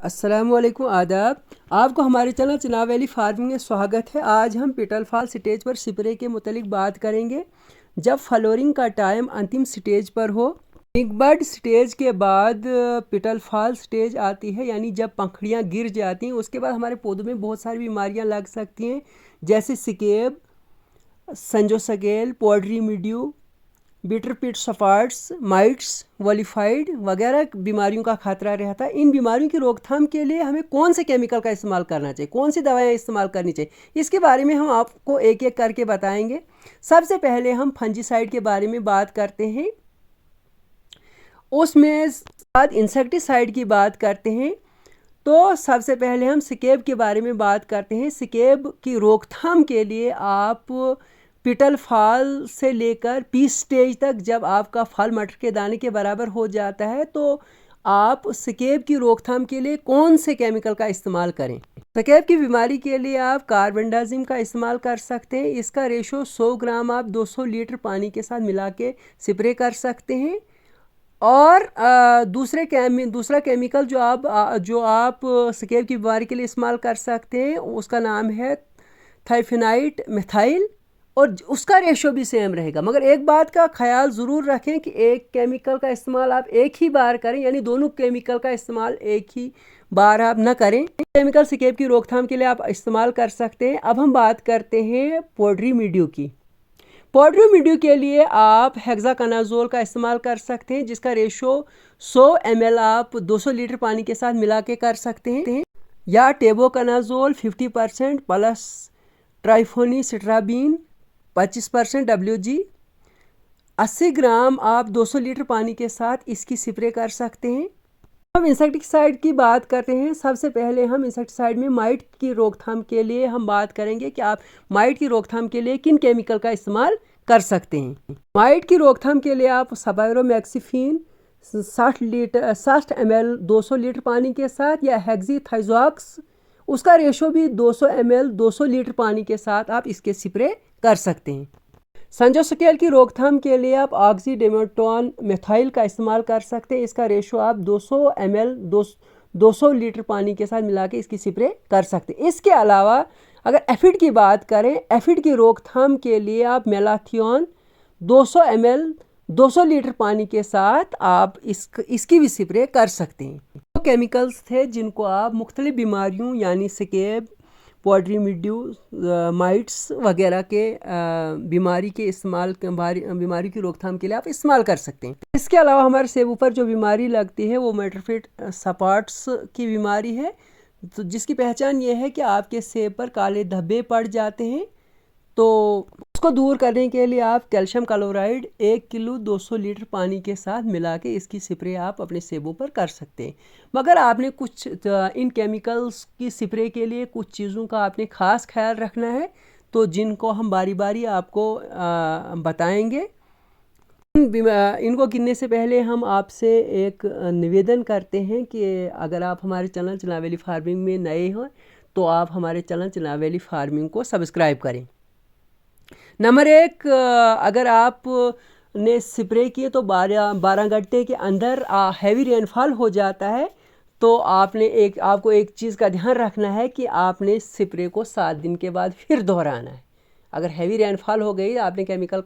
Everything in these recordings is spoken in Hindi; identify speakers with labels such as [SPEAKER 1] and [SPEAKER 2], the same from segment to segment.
[SPEAKER 1] अस्सलामुअलैकुम आदाब। आपको हमारे चैनल चिनाब वैली फार्मिंग में स्वागत है। आज हम पिटल फॉल स्टेज पर स्प्रे के मुतालिक बात करेंगे। जब फ्लोरिंग का टाइम अंतिम स्टेज पर हो, बिग बड स्टेज के बाद पिटल फॉल स्टेज आती है, यानी जब पंखड़ियाँ गिर जाती हैं, उसके बाद हमारे पौधों में बहुत सारी बीमारियाँ लग सकती हैं, जैसे सिकेब, संजोसकेल, पॉडरी मिड्यू, बीटर पिट सफार्ट्स, माइट्स, वॉलीफाइड वगैरह बीमारियों का खतरा रहता है। इन बीमारियों की रोकथाम के लिए हमें कौन से केमिकल का इस्तेमाल करना चाहिए, कौन सी दवाएं इस्तेमाल करनी चाहिए, इसके बारे में हम आपको एक एक करके बताएंगे। सबसे पहले हम फंजीसाइड के बारे में बात करते हैं, उसमें बाद इंसेक्टिसाइड की बात करते हैं। तो सबसे पहले हम सिकेब के बारे में बात करते हैं। सिकेब की रोकथाम के लिए आप पिटल फॉल से लेकर पीस स्टेज तक, जब आपका फल मटर के दाने के बराबर हो जाता है, तो आप सिकेब की रोकथाम के लिए कौन से केमिकल का इस्तेमाल करें। सिकेब की बीमारी के लिए आप कार्बेंडाजिम का इस्तेमाल कर सकते हैं। इसका रेशो 100 ग्राम आप 200 लीटर पानी के साथ मिला के स्प्रे कर सकते हैं। और दूसरा केमिकल जो आप सिकेब की बीमारी के लिए इस्तेमाल कर सकते हैं, उसका नाम है थाइफेनाइट मिथाइल, और उसका रेशो भी सेम रहेगा। मगर एक बात का ख्याल ज़रूर रखें कि एक केमिकल का इस्तेमाल आप एक ही बार करें, यानी दोनों केमिकल का इस्तेमाल एक ही बार आप ना करें। केमिकल सिकेब की रोकथाम के लिए आप इस्तेमाल कर सकते हैं। अब हम बात करते हैं पॉडरी मिड्यू की। पॉडरी मिड्यू के लिए आप हेक्साकोनाजोल का इस्तेमाल कर सकते हैं, जिसका रेशो 100 ml आप 200 लीटर पानी के साथ मिला के कर सकते हैं, या टेबोकनाजोल 50% प्लस ट्राइफोनिसिट्राबीन 25% WG 80 ग्राम आप 200 लीटर पानी के साथ इसकी स्प्रे कर सकते हैं। हम इंसेक्टिसाइड की बात करते हैं। सबसे पहले हम इंसेक्टिसाइड में माइट की रोकथाम के लिए हम बात करेंगे कि आप माइट की रोकथाम के लिए किन केमिकल का इस्तेमाल कर सकते हैं। माइट की रोकथाम के लिए आप सपायरोमैक्सिफिन 60 ml 200 लीटर पानी के साथ, या हेक्सीथाइजॉक्स, उसका रेशो भी 200 ml 200 लीटर पानी के साथ आप इसके स्प्रे कर सकते हैं। संजोसकेल की रोकथाम के लिए आप ऑक्सीडेमेटोन मिथाइल का इस्तेमाल कर सकते हैं। इसका रेशो आप 200 ml 200 लीटर पानी के साथ मिला के इसकी स्प्रे कर सकते हैं। इसके अलावा अगर एफिड की बात करें, एफिड की रोकथाम के लिए आप मेलाथियोन 200 ml 200 लीटर पानी के साथ आप इसकी भी स्प्रे कर सकते हैं। तो केमिकल्स थे जिनको आप मुख्तलिफ बीमारियों, यानी सिकेब, पॉडरी मिड्यू, माइट्स वगैरह के बीमारी की रोकथाम के लिए आप इस्तेमाल कर सकते हैं। इसके अलावा हमारे सेब पर जो बीमारी लगती है वो मेट्रोफिट सपार्ट्स की बीमारी है, तो जिसकी पहचान ये है कि आपके सेब पर काले धब्बे पड़ जाते हैं। तो उसको दूर करने के लिए आप कैल्शियम क्लोराइड 1 किलो 200 लीटर पानी के साथ मिला के इसकी स्प्रे आप अपने सेबों पर कर सकते हैं। मगर आपने कुछ इन केमिकल्स की स्प्रे के लिए कुछ चीज़ों का आपने ख़ास ख्याल रखना है, तो जिनको हम बारी बारी आपको बताएंगे। इनको गिनने से पहले हम आपसे एक निवेदन करते हैं कि अगर आप हमारे चैनल चिनाब वैली फार्मिंग में नए हैं, तो आप हमारे चैनल चिनाब वैली फार्मिंग को सब्सक्राइब करें। नंबर 1, अगर आप ने स्प्रे किए तो 12 घंटे के अंदर हैवी रेनफॉल हो जाता है, तो आपको एक चीज़ का ध्यान रखना है कि आपने स्प्रे को 7 दिन के बाद फिर दोहराना है। अगर हैवी रेनफॉल हो गई, आपने केमिकल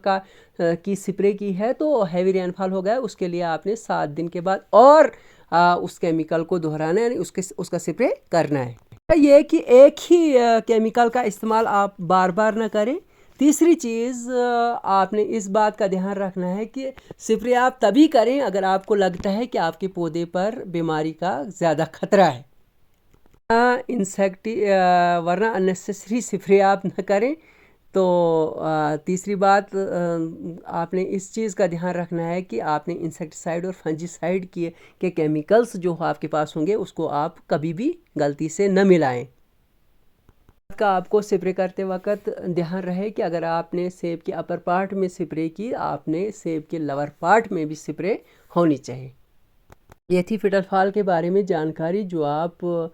[SPEAKER 1] की स्प्रे की है तो हैवी रेनफॉल हो गया, उसके लिए आपने 7 दिन के बाद और उस केमिकल को दोहराना है, उसका स्प्रे करना है। ये कि एक ही केमिकल का इस्तेमाल आप बार बार ना करें। तीसरी चीज़, आपने इस बात का ध्यान रखना है कि स्प्रे आप तभी करें अगर आपको लगता है कि आपके पौधे पर बीमारी का ज़्यादा खतरा है। वरना अननेसेसरी स्प्रे आप न करें। तो तीसरी बात, आपने इस चीज़ का ध्यान रखना है कि आपने इंसेक्टिसाइड और फंजीसाइड के केमिकल्स जो आपके पास होंगे उसको आप कभी भी गलती से न मिलाएं। का आपको स्प्रे करते वक्त ध्यान रहे कि अगर आपने सेब के अपर पार्ट में स्प्रे की, आपने सेब के लोअर पार्ट में भी स्प्रे होनी चाहिए। ये थी पिटल फॉल के बारे में जानकारी, जो आप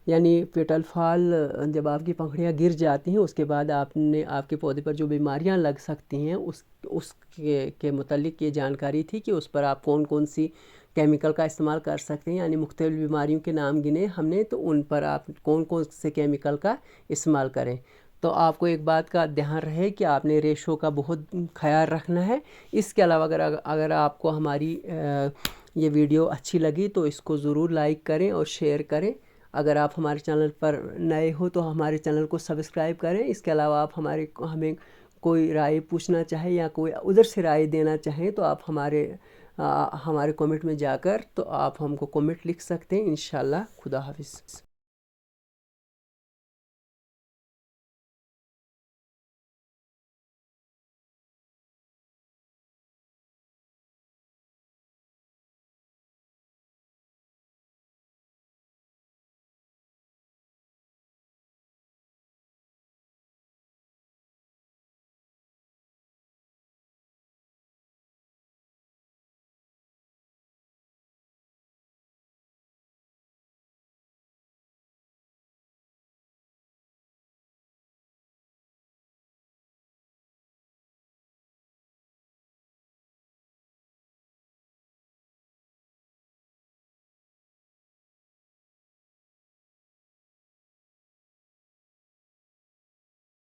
[SPEAKER 1] यानी पिटल फॉल जब आपकी पंखड़ियाँ गिर जाती हैं उसके बाद आपके पौधे पर जो बीमारियां लग सकती हैं उसके मुतालिक ये जानकारी थी कि उस पर आप कौन कौन सी केमिकल का इस्तेमाल कर सकते हैं, यानी मुख्तलिफ़ बीमारियों के नाम गिने हमने, तो उन पर आप कौन कौन से केमिकल का इस्तेमाल करें। तो आपको एक बात का ध्यान रहे कि आपने रेशो का बहुत ख्याल रखना है। इसके अलावा अगर आपको हमारी ये वीडियो अच्छी लगी तो इसको ज़रूर लाइक करें और शेयर करें। अगर आप हमारे चैनल पर नए हो तो हमारे चैनल को सब्सक्राइब करें। इसके अलावा आप हमें कोई राय पूछना चाहे या कोई उधर से राय देना चाहें तो आप हमारे कमेंट में जाकर तो आप हमको कमेंट लिख सकते हैं। इंशाल्लाह। खुदा हाफिज़।